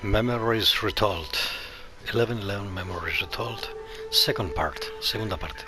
Memories Retold. 11 Memories Retold. Second part. Segunda parte.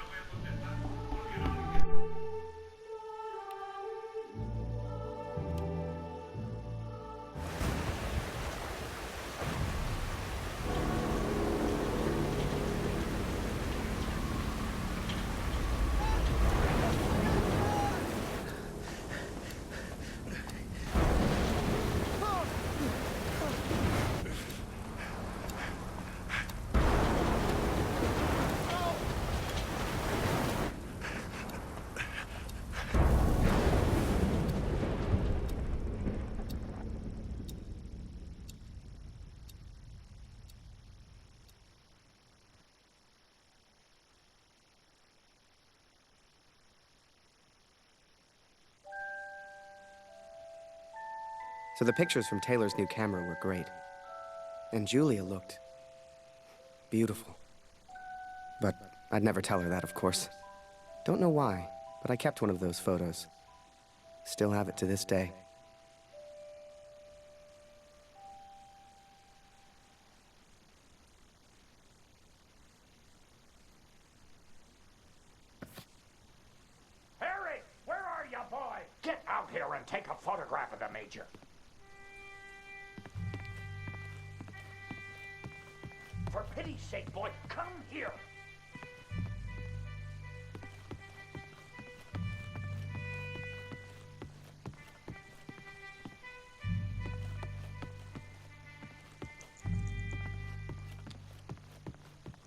So the pictures from Taylor's new camera were great. And Julia looked beautiful. But I'd never tell her that, of course. Don't know why, but I kept one of those photos. Still have it to this day. Harry, where are you, boy? Get out here and take a photograph of the Major. For pity's sake, boy, come here.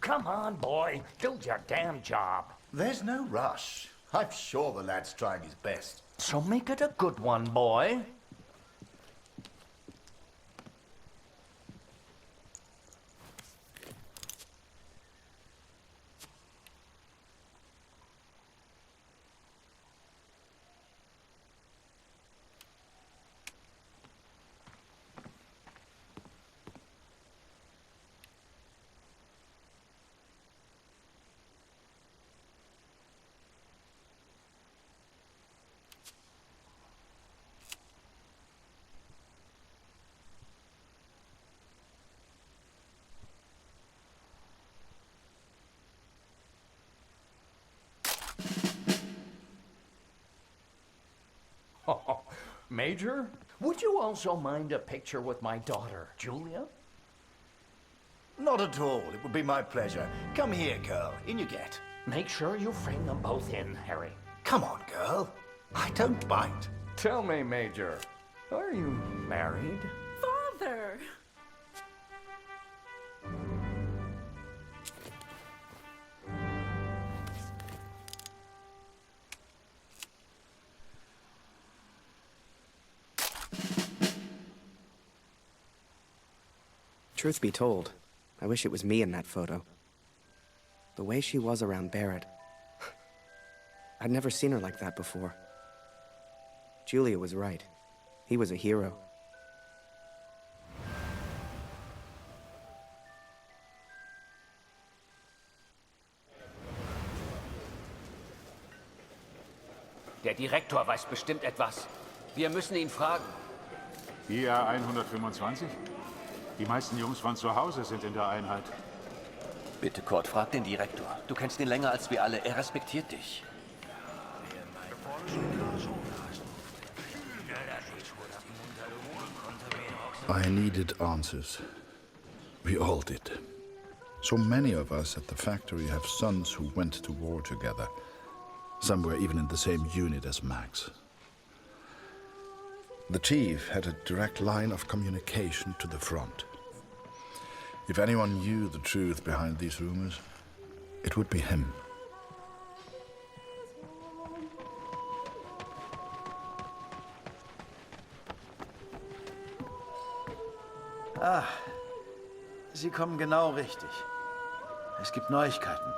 Come on, boy. Do your damn job. There's no rush. I'm sure the lad's trying his best. So make it a good one, boy. Oh, Major, would you also mind a picture with my daughter, Julia? Not at all. It would be my pleasure. Come here, girl. In you get. Make sure you frame them both in, Harry. Come on, girl. I don't bite. Tell me, Major, are you married? Father! Truth be told, I wish it was me in that photo. The way she was around Barrett. I'd never seen her like that before. Julia was right. He was a hero. Der Direktor weiß bestimmt etwas. Wir müssen ihn fragen. IA 125? Die meisten Jungs von zu Hause sind in der Einheit. Bitte, Kurt, frag den Direktor. Du kennst ihn länger als wir alle. Er respektiert dich. I needed answers. We all did. So many of us at the factory have sons who went to war together. Some were even in the same unit as Max. The chief had a direct line of communication to the front. If anyone knew the truth behind these rumors, it would be him. Ah, Sie kommen genau richtig. Es gibt Neuigkeiten.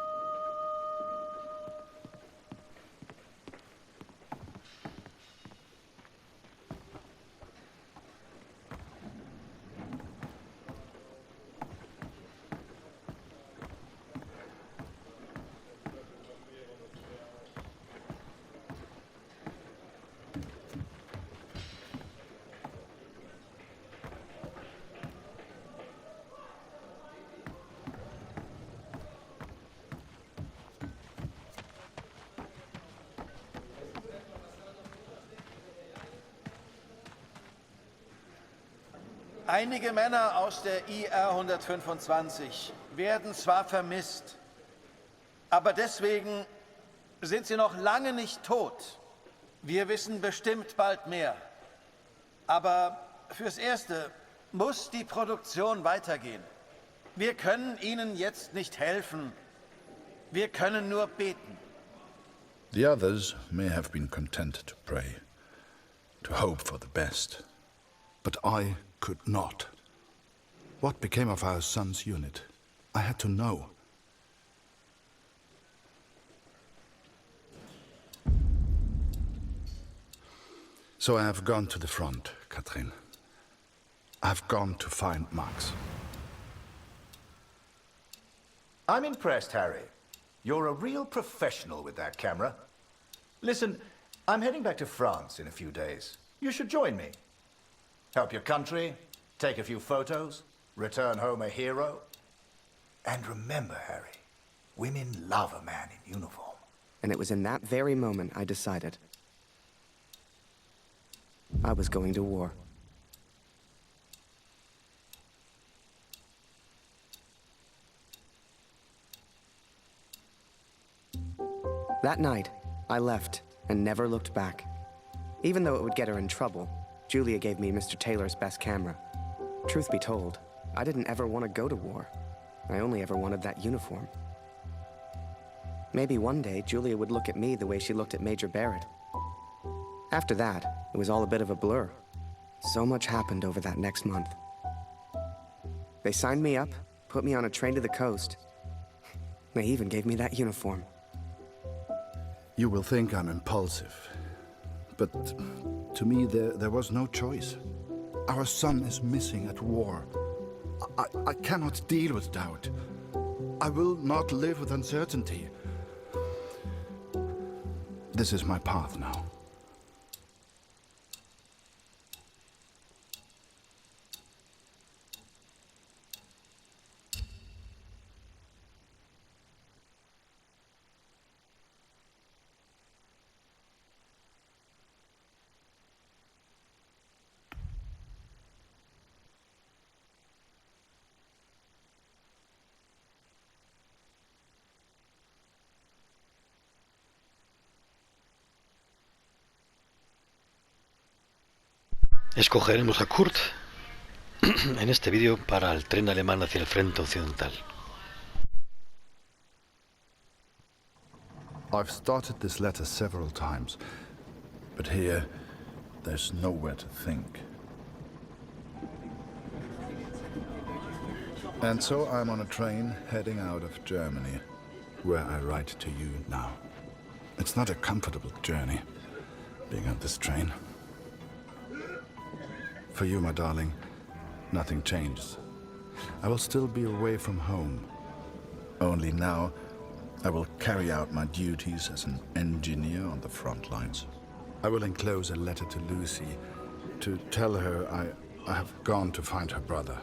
Einige Männer aus der IR 125 werden zwar vermisst, aber deswegen sind sie noch lange nicht tot. Wir wissen bestimmt bald mehr. Aber fürs Erste muss die Produktion weitergehen. Wir können Ihnen jetzt nicht helfen. Wir können nur beten. The others may have been content to pray, to hope for the best. But I could not. What became of our son's unit? I had to know. So I have gone to the front, Katrin. I have gone to find Max. I'm impressed, Harry. You're a real professional with that camera. Listen, I'm heading back to France in a few days. You should join me. Help your country, take a few photos, return home a hero. And remember, Harry, women love a man in uniform. And it was in that very moment I decided I was going to war. That night, I left and never looked back. Even though it would get her in trouble, Julia gave me Mr. Taylor's best camera. Truth be told, I didn't ever want to go to war. I only ever wanted that uniform. Maybe one day, Julia would look at me the way she looked at Major Barrett. After that, it was all a bit of a blur. So much happened over that next month. They signed me up, put me on a train to the coast. They even gave me that uniform. You will think I'm impulsive, but to me there was no choice. Our son is missing at war. I cannot deal with doubt. I will not live with uncertainty. This is my path now. Escogeremos a Kurt en este vídeo para el tren alemán hacia el frente occidental. I've started this letter several times, but here there's nowhere to think. And so I'm on a train heading out of Germany, where I write to you now. It's not a comfortable journey, being on this train. For you, my darling, nothing changes. I will still be away from home. Only now, I will carry out my duties as an engineer on the front lines. I will enclose a letter to Lucy to tell her I have gone to find her brother.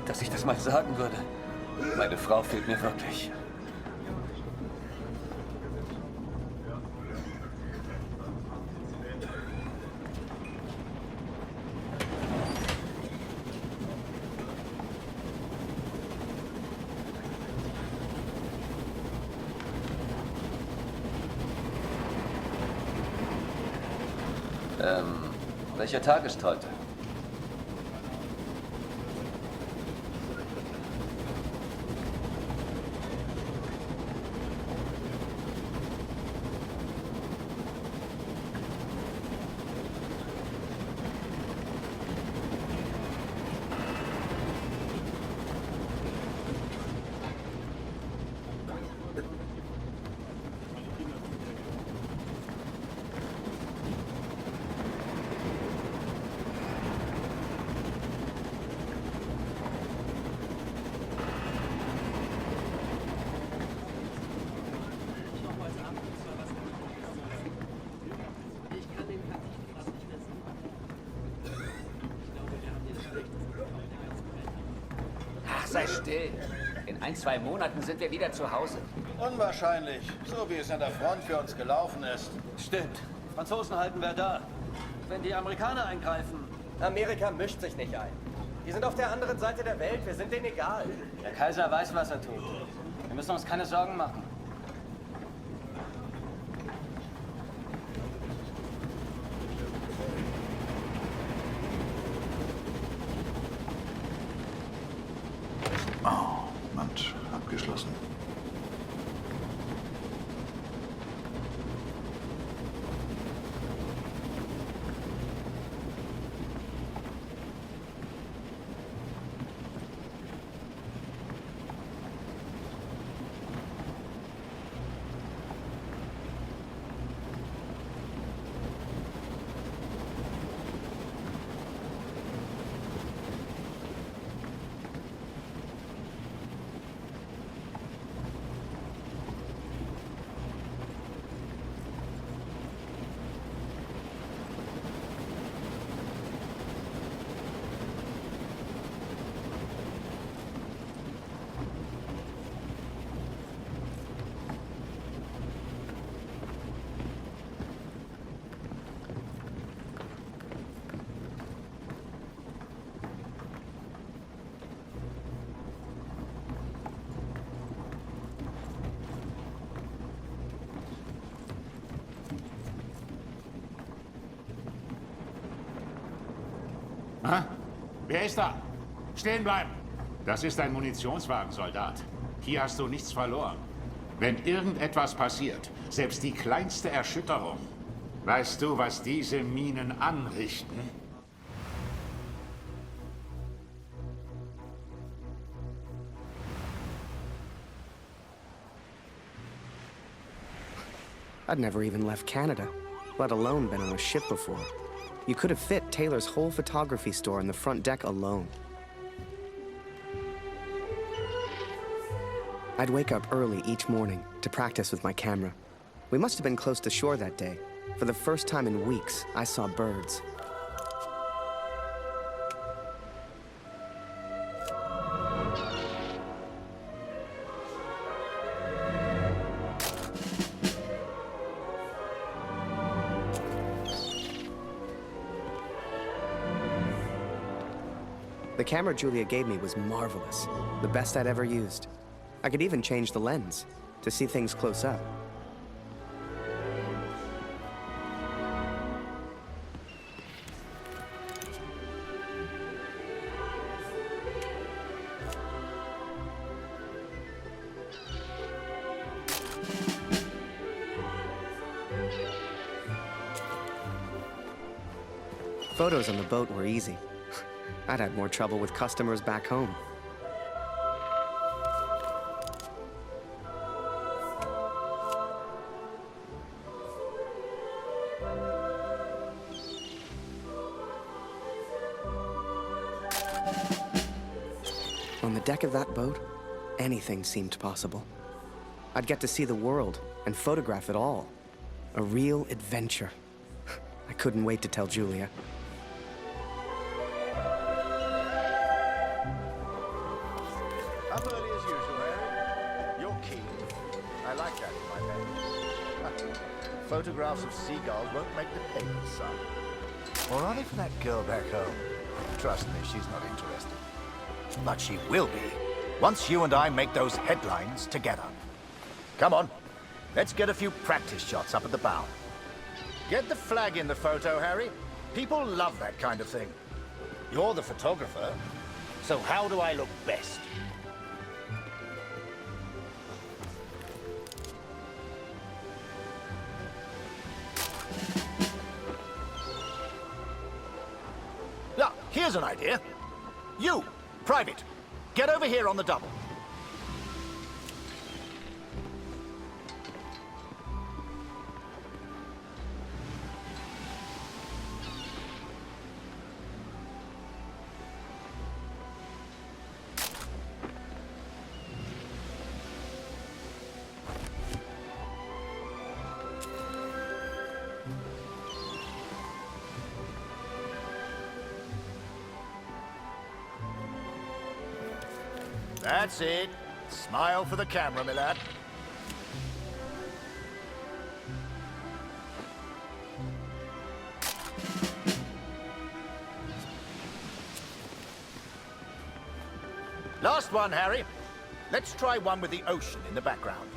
Dass ich das mal sagen würde. Meine Frau fehlt mir wirklich. Welcher Tag ist heute? sei still. In 1, 2 Monaten sind wir wieder zu Hause. Unwahrscheinlich, so wie es an der Front für uns gelaufen ist. Stimmt. Franzosen halten Verdun. Wenn die Amerikaner eingreifen... Amerika mischt sich nicht ein. Die sind auf der anderen Seite der Welt, wir sind denen egal. Der Kaiser weiß, was er tut. Wir müssen uns keine Sorgen machen. Oh, Mensch, abgeschlossen. Ah, wer ist da? Stehen bleiben! Das ist ein Munitionswagen, Soldat. Hier hast du nichts verloren. Wenn irgendetwas passiert, selbst die kleinste Erschütterung, weißt du, was diese Minen anrichten? I'd never even left Canada, let alone been on a ship before. You could have fit Taylor's whole photography store on the front deck alone. I'd wake up early each morning to practice with my camera. We must have been close to shore that day. For the first time in weeks, I saw birds. The camera Julia gave me was marvelous, the best I'd ever used. I could even change the lens to see things close up. Photos on the boat were easy. I'd had more trouble with customers back home. On the deck of that boat, anything seemed possible. I'd get to see the world and photograph it all. A real adventure. I couldn't wait to tell Julia. Up early as usual, Harry. You're keen. I like that in my men. Photographs of seagulls won't make the papers, son. Or are they for that girl back home? Trust me, she's not interested. But she will be, once you and I make those headlines together. Come on, let's get a few practice shots up at the bow. Get the flag in the photo, Harry. People love that kind of thing. You're the photographer, so how do I look best? Now, here's an idea. You, Private, get over here on the double. That's it. Smile for the camera, my lad. Last one, Harry. Let's try one with the ocean in the background.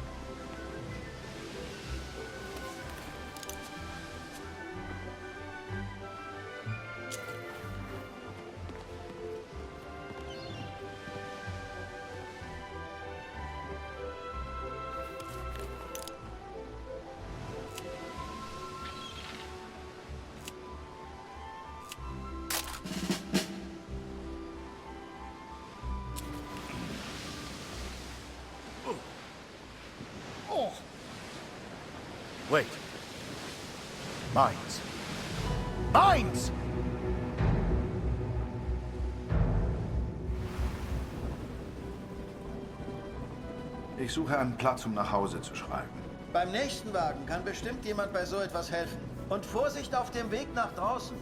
Wait. Mines. Mines! Ich suche einen Platz, um nach Hause zu schreiben. Beim nächsten Wagen kann bestimmt jemand bei so etwas helfen. Und Vorsicht auf dem Weg nach draußen.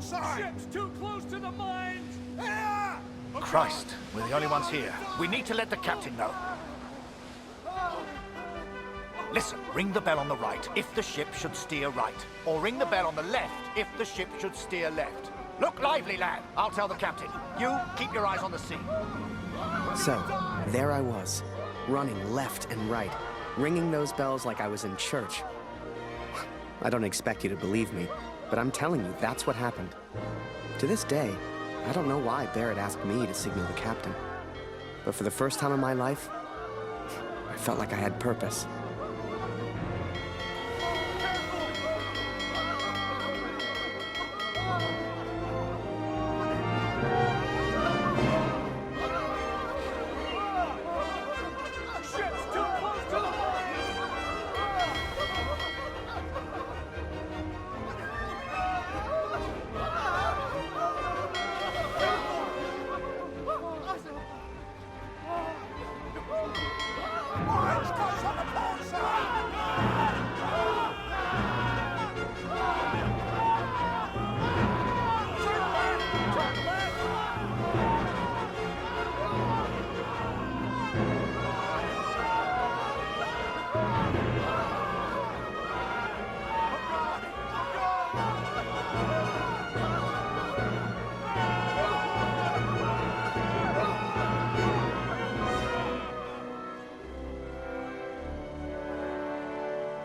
side! Ship's too close to the mines! Christ, we're the only ones here. We need to let the captain know. Listen, ring the bell on the right if the ship should steer right. Or ring the bell on the left if the ship should steer left. Look lively, lad. I'll tell the captain. You, keep your eyes on the sea. So, there I was, running left and right, ringing those bells like I was in church. I don't expect you to believe me, but I'm telling you, that's what happened. To this day, I don't know why Barrett asked me to signal the captain. But for the first time in my life, I felt like I had purpose.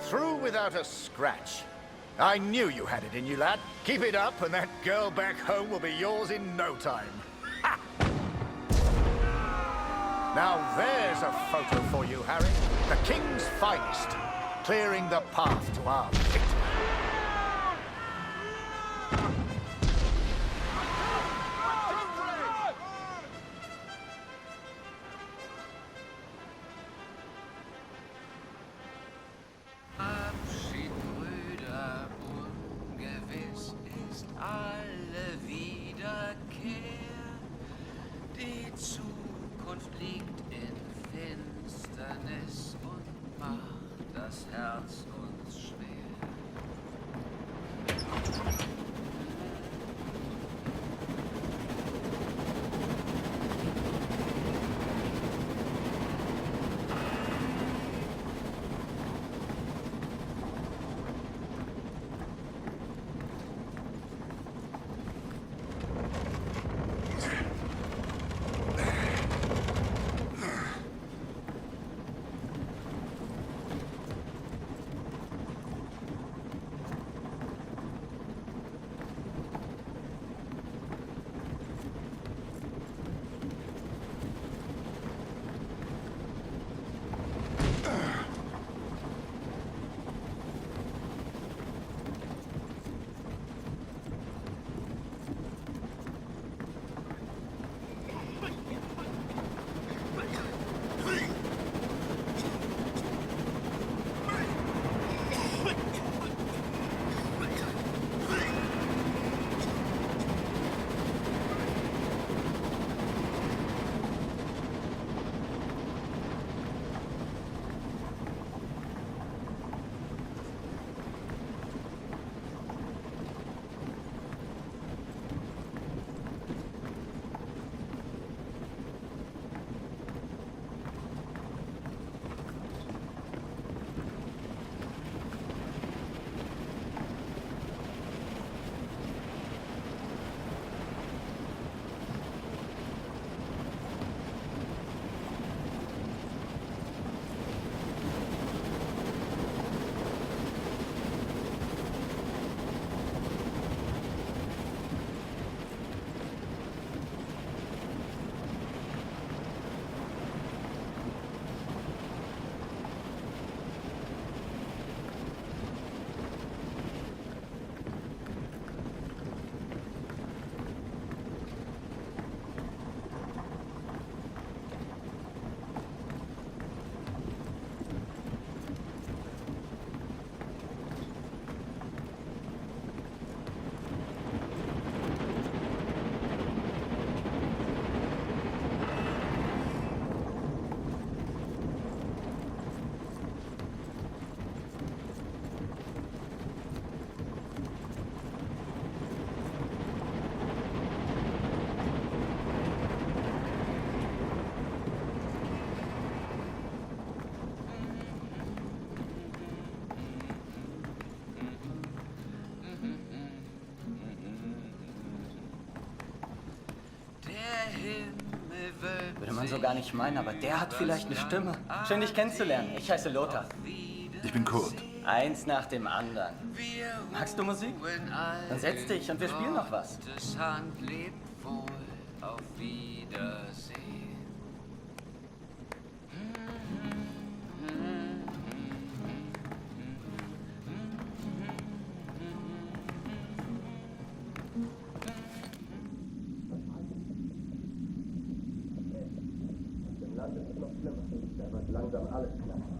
Through without a scratch. I knew you had it in you, lad. Keep it up and that girl back home will be yours in no time. Ha! Now there's a photo for you, Harry. The King's finest, clearing the path to our victory. Abschied, Brüder, ungewiss ist alle Wiederkehr. Die Zukunft liegt in Finsternis und macht das Herz uns schwer. Würde man so gar nicht meinen, aber der hat vielleicht eine Stimme. Schön, dich kennenzulernen. Ich heiße Lothar. Ich bin Kurt. Eins nach dem anderen. Magst du Musik? Dann setz dich und wir spielen noch was. Das Hand lebt wohl, auf Wiedersehen.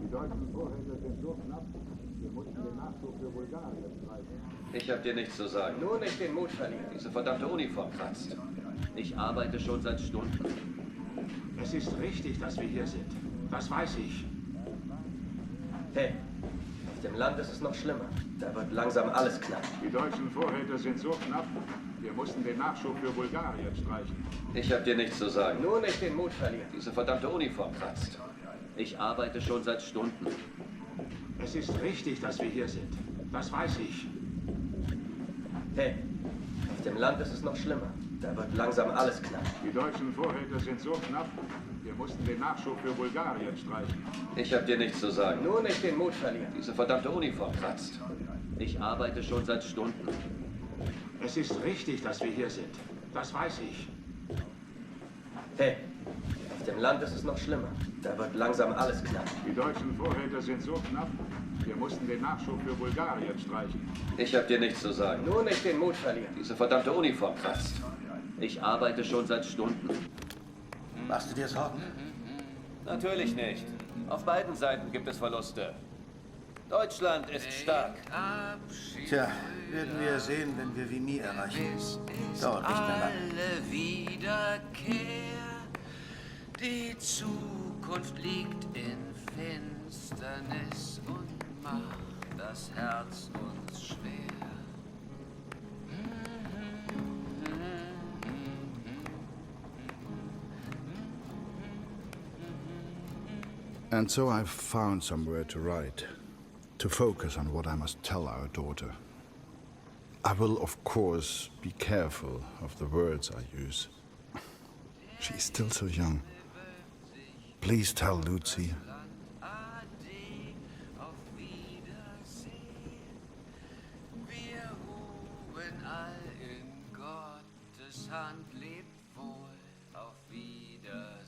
Die deutschen Vorräte sind so knapp, wir mussten den Nachschub für Bulgarien streichen. Ich hab dir nichts zu sagen. Nur nicht den Mut verlieren. Diese verdammte Uniform kratzt. Ich arbeite schon seit Stunden. Es ist richtig, dass wir hier sind. Das weiß ich. Hey, auf dem Land ist es noch schlimmer. Da wird langsam alles knapp. Die deutschen Vorräte sind so knapp, wir mussten den Nachschub für Bulgarien streichen. Ich hab dir nichts zu sagen. Nur nicht den Mut verlieren. Diese verdammte Uniform kratzt. Ich arbeite schon seit Stunden. Es ist richtig, dass wir hier sind. Das weiß ich. Hey, auf dem Land ist es noch schlimmer. Da wird langsam alles knapp. Die deutschen Vorräte sind so knapp, wir mussten den Nachschub für Bulgarien streichen. Ich hab dir nichts zu sagen. Nur nicht den Mut verlieren. Diese verdammte Uniform kratzt. Ich arbeite schon seit Stunden. Es ist richtig, dass wir hier sind. Das weiß ich. Hey, auf dem Land ist es noch schlimmer. Da wird langsam alles knapp. Die deutschen Vorräte sind so knapp, wir mussten den Nachschub für Bulgarien streichen. Ich hab dir nichts zu sagen. Nur nicht den Mut verlieren. Diese verdammte Uniform kratzt. Ich arbeite schon seit Stunden. Machst du dir Sorgen? Natürlich nicht. Auf beiden Seiten gibt es Verluste. Deutschland ist stark. Tja, werden wir sehen, wenn wir Vimy erreichen. Dauert nicht mehr lange. Alle Wiederkehr. Die Zukunft liegt in Finsternis und macht das Herz uns schwer. And so I've found somewhere to write, to focus on what I must tell our daughter. I will, of course, be careful of the words I use. She's still so young. Please tell Lucy. Auf Wiedersehen. Wir ruhen all in Gottes Hand, lebt wohl. Auf Wiedersehen.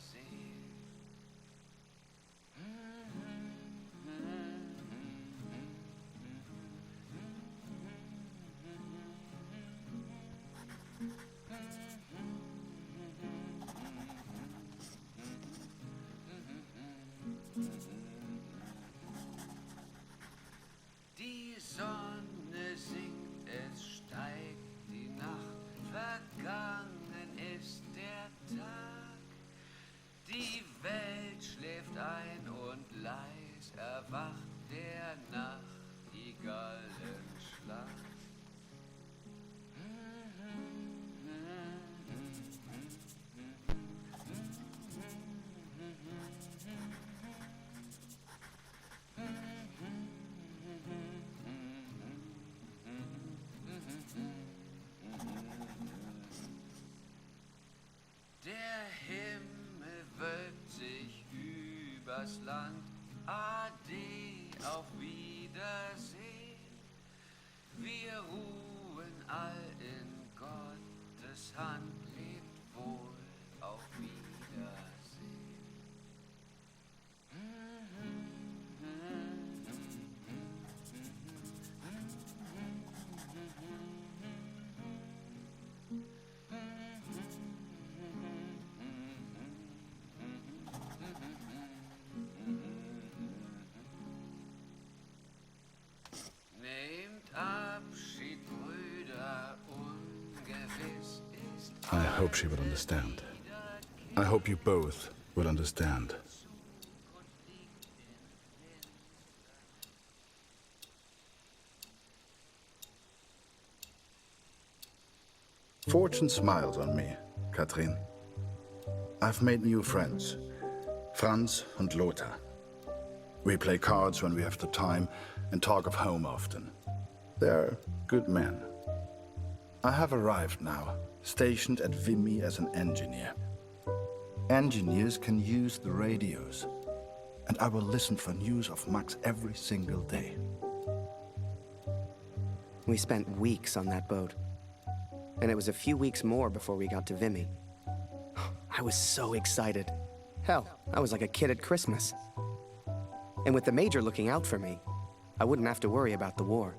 Die Sonne sinkt, es steigt die Nacht, vergangen ist der Tag. Die Welt schläft ein und leis erwacht der Nachtigallenschlag. Der Himmel wölbt sich übers Land. Ade, auf Wiedersehen. Wir ruhen all in Gottes Hand, lebt wohl, auf Wiedersehen. Nehmt Abschied, Brüder, ungewiss ist I hope she will understand. I hope you both will understand. Fortune smiles on me, Katrin. I've made new friends, Franz and Lothar. We play cards when we have the time and talk of home often. They're good men. I have arrived now, stationed at Vimy as an engineer. Engineers can use the radios, and I will listen for news of Max every single day. We spent weeks on that boat, and it was a few weeks more before we got to Vimy. I was so excited. Hell, I was like a kid at Christmas. And with the Major looking out for me, I wouldn't have to worry about the war.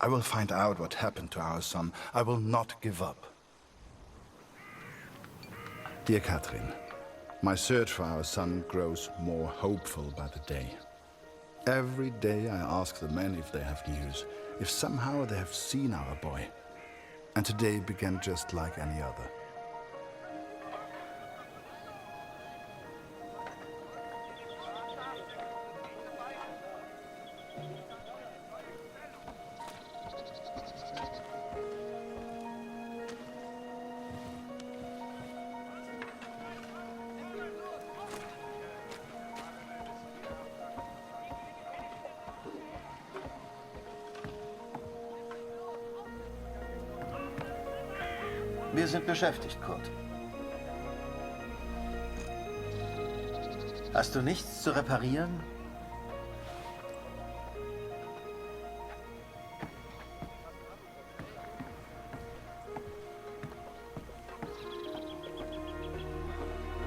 I will find out what happened to our son. I will not give up. Dear Catherine, my search for our son grows more hopeful by the day. Every day I ask the men if they have news, if somehow they have seen our boy. And today began just like any other. Wir sind beschäftigt, Kurt. Hast du nichts zu reparieren?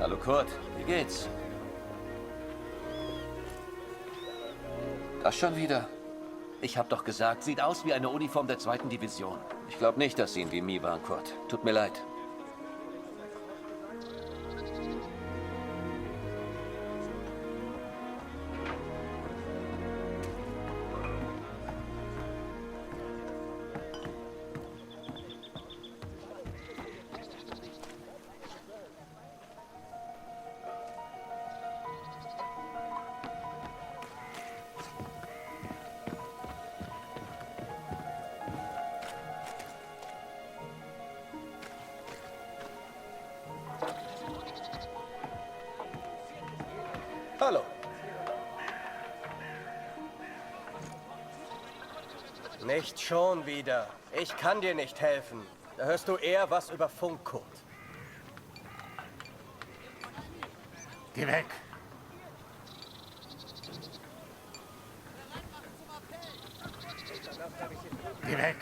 Hallo Kurt, wie geht's? Das schon wieder? Ich hab doch gesagt, sieht aus wie eine Uniform der 2. Division. Ich glaube nicht, dass Sie in Vimy waren, Kurt. Tut mir leid. Hallo. Nicht schon wieder. Ich kann dir nicht helfen. Da hörst du eher was über Funk, Kurt. Geh weg. Geh weg.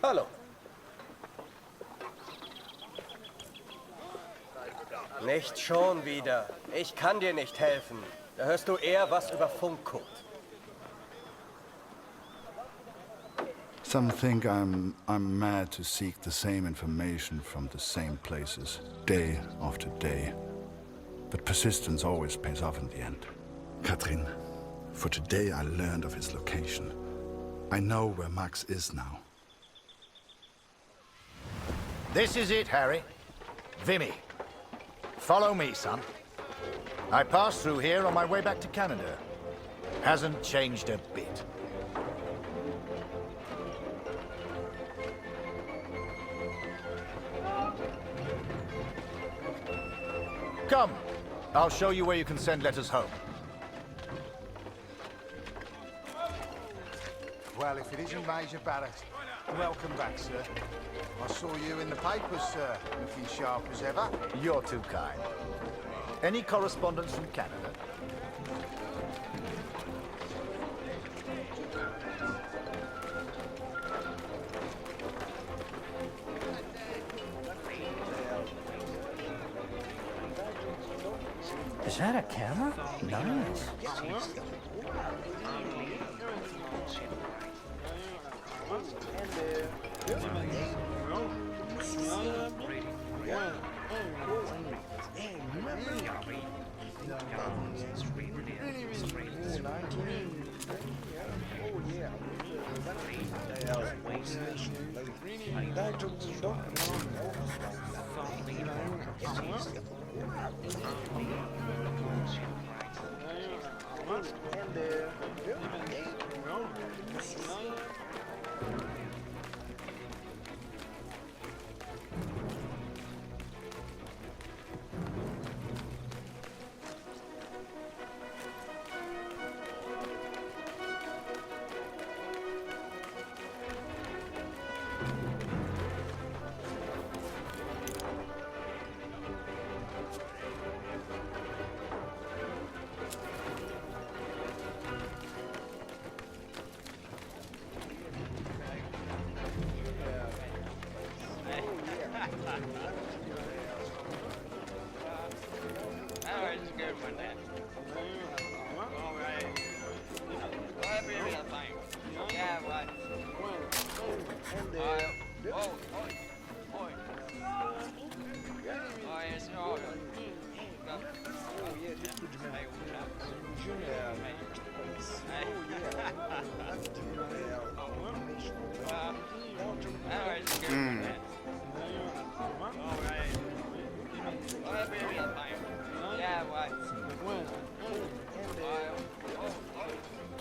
Hallo. Nicht schon wieder. Ich kann dir nicht helfen. Da hörst du eher was über Funk, Kurt. Some think I'm mad to seek the same information from the same places, day after day. But persistence always pays off in the end. Katrin, for today I learned of his location. I know where Max is now. This is it, Harry. Vimy. Follow me, son. I passed through here on my way back to Canada. Hasn't changed a bit. Come. I'll show you where you can send letters home. Well, if it isn't Major Barrett, welcome back, sir. I saw you in the papers, sir, looking sharp as ever. You're too kind. Any correspondence from Canada? Is that a camera? Nice.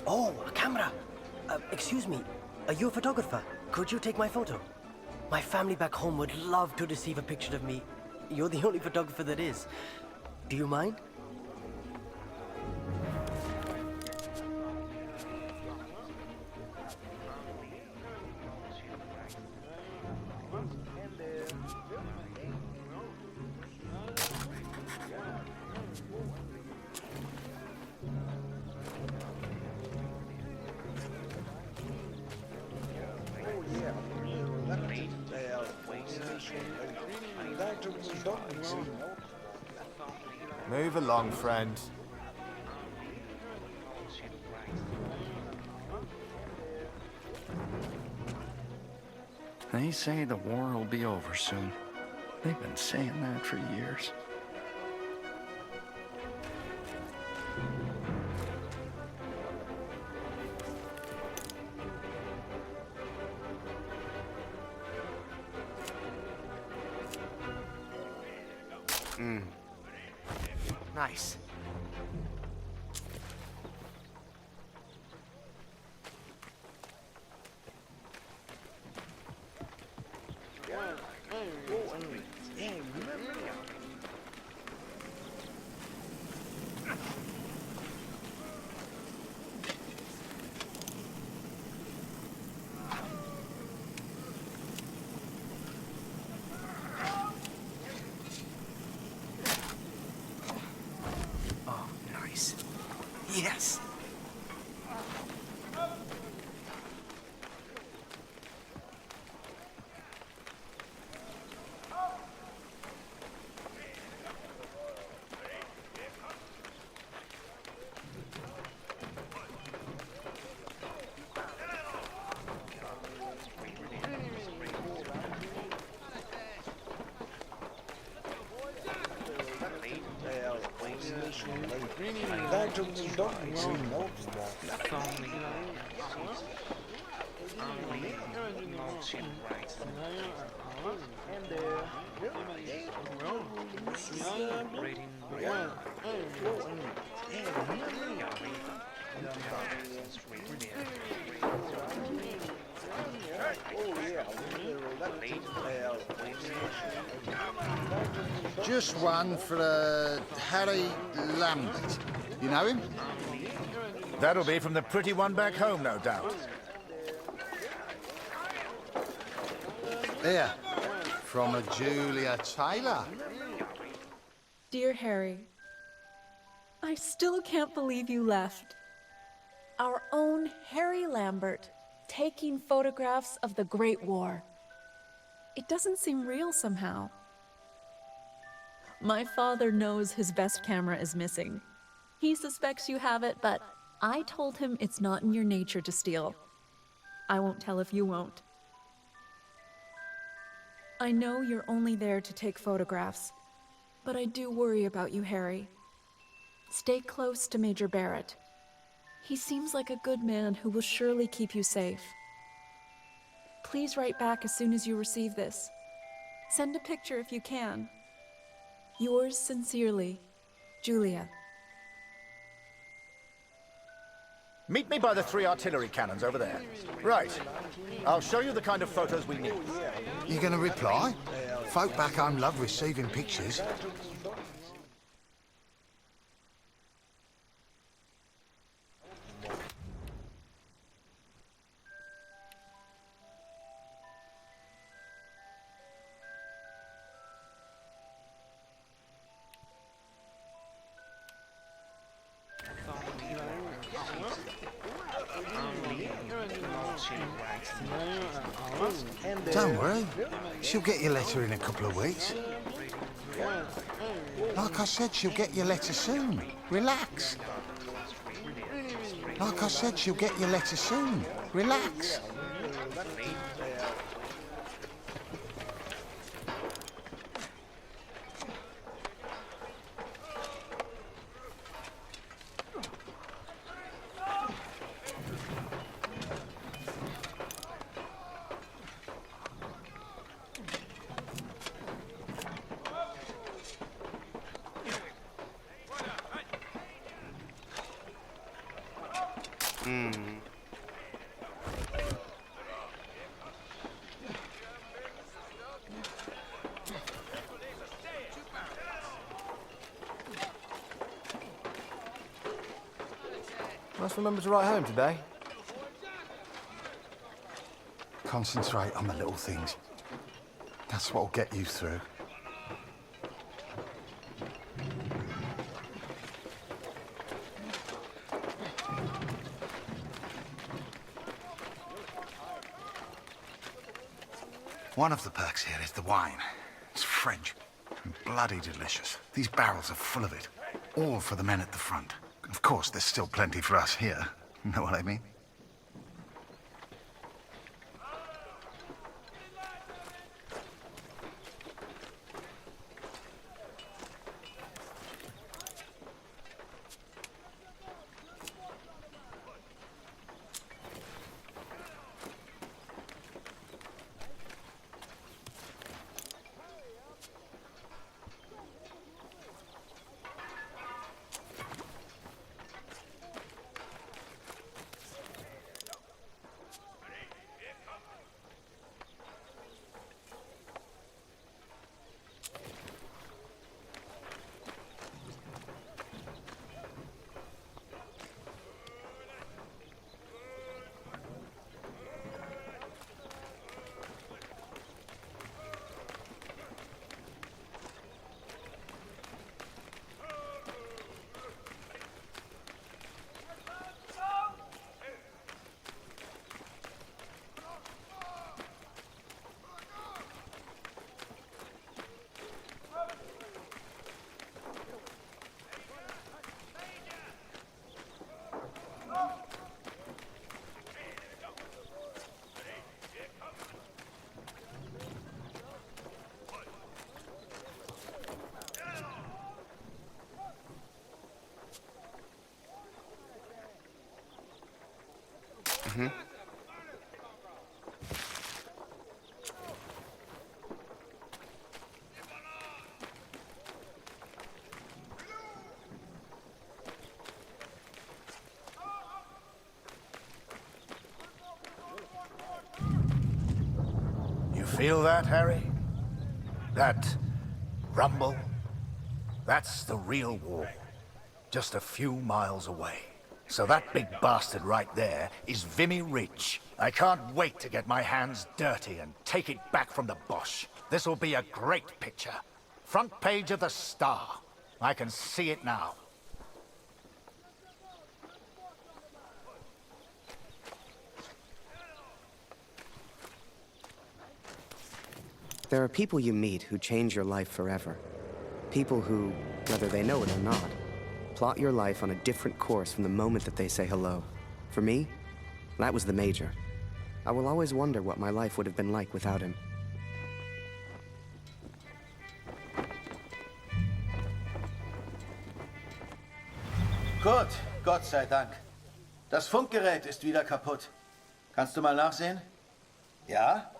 Oh, a camera! Excuse me, are you a photographer? Could you take my photo? My family back home would love to receive a picture of me. You're the only photographer that is. Do you mind? Move along, friend. They say the war will be over soon. They've been saying that for years. Nice. Yes. Just one for Harry Lambert. You know him? That'll be from the pretty one back home, no doubt. Here, from a Julia Taylor. Dear Harry, I still can't believe you left. Our own Harry Lambert, taking photographs of the Great War. It doesn't seem real somehow. My father knows his best camera is missing. He suspects you have it, but I told him it's not in your nature to steal. I won't tell if you won't. I know you're only there to take photographs, but I do worry about you, Harry. Stay close to Major Barrett. He seems like a good man who will surely keep you safe. Please write back as soon as you receive this. Send a picture if you can. Yours sincerely, Julia. Meet me by the 3 artillery cannons over there. Right. I'll show you the kind of photos we need. You gonna reply? Folk back home love receiving pictures. Don't worry. She'll get your letter in a couple of weeks. Like I said, she'll get your letter soon. Relax. Like I said, she'll get your letter soon. Relax. Must remember to write home today. Concentrate on the little things. That's what'll get you through. One of the perks here is the wine. It's French and bloody delicious. These barrels are full of it. All for the men at the front. Of course, there's still plenty for us here. Know what I mean? You feel that, Harry? That rumble? That's the real war. Just a few miles away. So that big bastard right there is Vimy Ridge. I can't wait to get my hands dirty and take it back from the Boche. This'll be a great picture. Front page of the Star. I can see it now. There are people you meet who change your life forever. People who, whether they know it or not, plot your life on a different course from the moment that they say hello. For me, that was the Major. I will always wonder what my life would have been like without him. Kurt, Gott sei Dank. Das Funkgerät ist wieder kaputt. Kannst du mal nachsehen? Ja?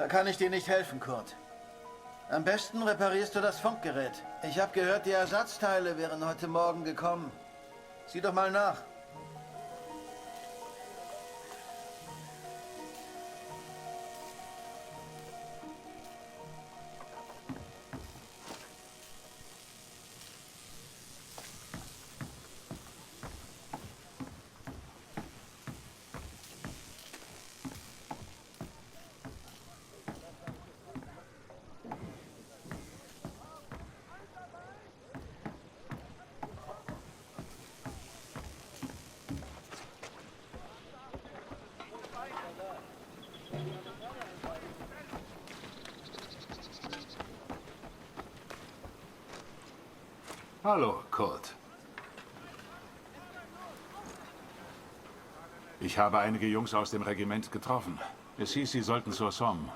Da kann ich dir nicht helfen, Kurt. Am besten reparierst du das Funkgerät. Ich habe gehört, die Ersatzteile wären heute Morgen gekommen. Sieh doch mal nach. Hallo, Kurt. Ich habe einige Jungs aus dem Regiment getroffen. Es hieß, sie sollten zur Somme.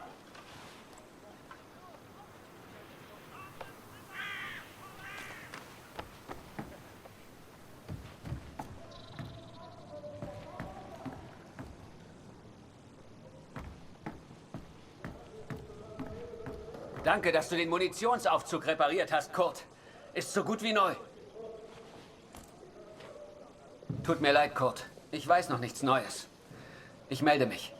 Danke, dass du den Munitionsaufzug repariert hast, Kurt. Ist so gut wie neu. Tut mir leid, Kurt. Ich weiß noch nichts Neues. Ich melde mich.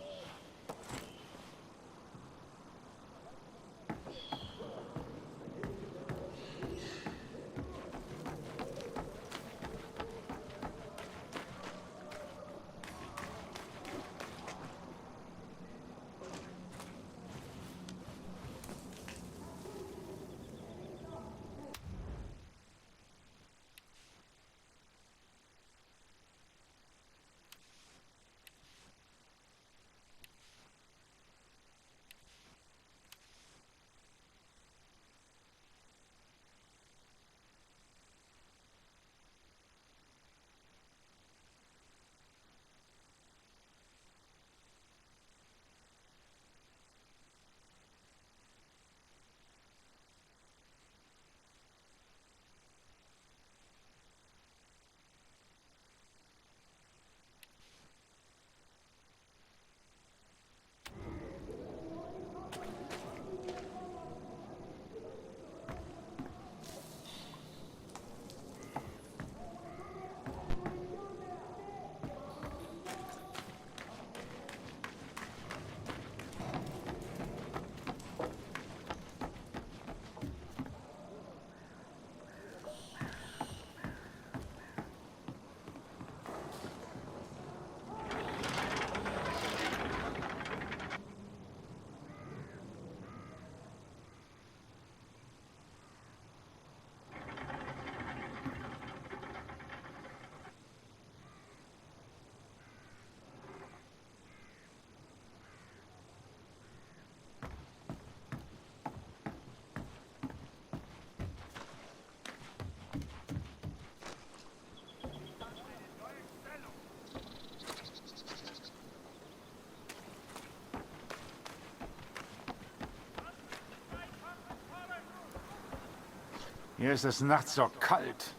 Hier ist es nachts so kalt.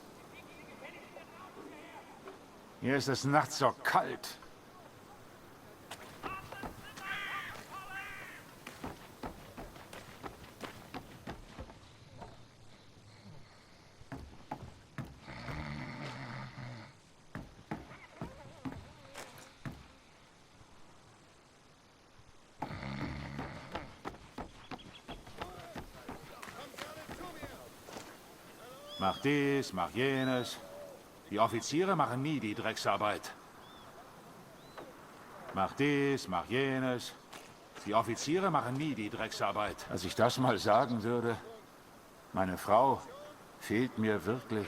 Hier ist es nachts so kalt. Mach dies, mach jenes. Die Offiziere machen nie die Drecksarbeit. Mach dies, mach jenes. Die Offiziere machen nie die Drecksarbeit. Als ich das mal sagen würde, meine Frau fehlt mir wirklich.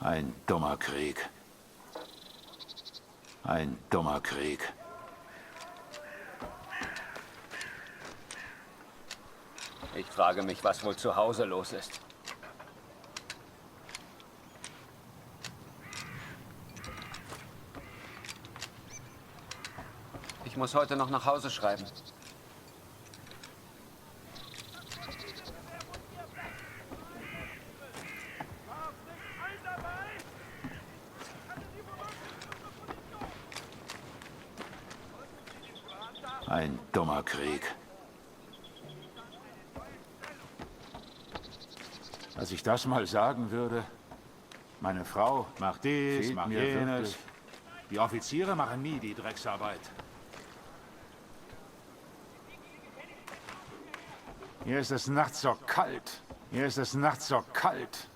Ein dummer Krieg. Ein dummer Krieg. Ich frage mich, was wohl zu Hause los ist. Ich muss heute noch nach Hause schreiben. Ein dummer Krieg. Als ich das mal sagen würde, meine Frau macht dies, macht jenes. Die Offiziere machen nie die Drecksarbeit. Hier ist es nachts so kalt. Hier ist es nachts so kalt.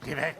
Geh weg!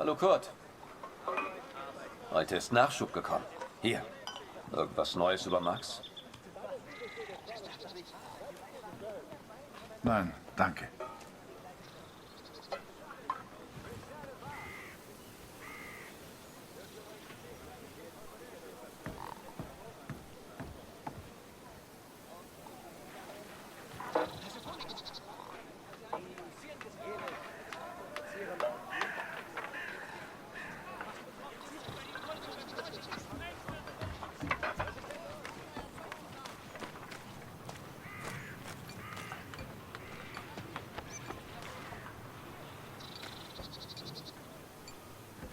Hallo Kurt. Heute ist Nachschub gekommen. Hier. Irgendwas Neues über Max? Nein, danke.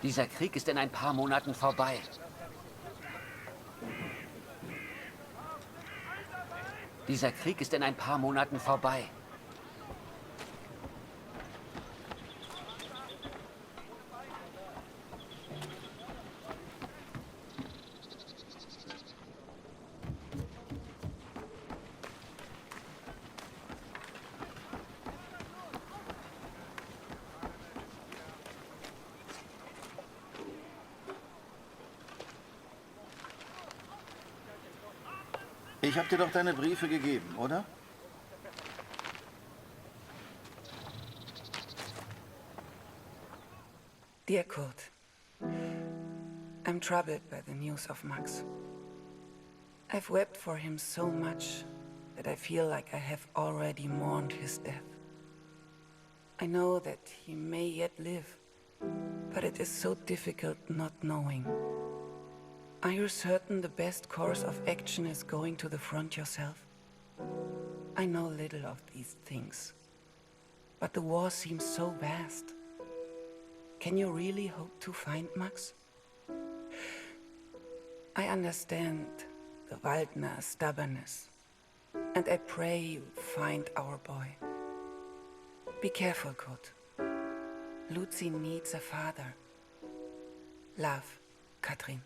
Dieser Krieg ist in ein paar Monaten vorbei. Dieser Krieg ist in ein paar Monaten vorbei. Ich habe dir doch deine Briefe gegeben, oder? Dear Kurt, I'm troubled by the news of Max. I've wept for him so much that I feel like I have already mourned his death. I know that he may yet live, but it is so difficult not knowing. Are you certain the best course of action is going to the front yourself? I know little of these things, but the war seems so vast. Can you really hope to find Max? I understand the Waldner stubbornness, and I pray you find our boy. Be careful, Kurt. Lucy needs a father. Love, Katrin.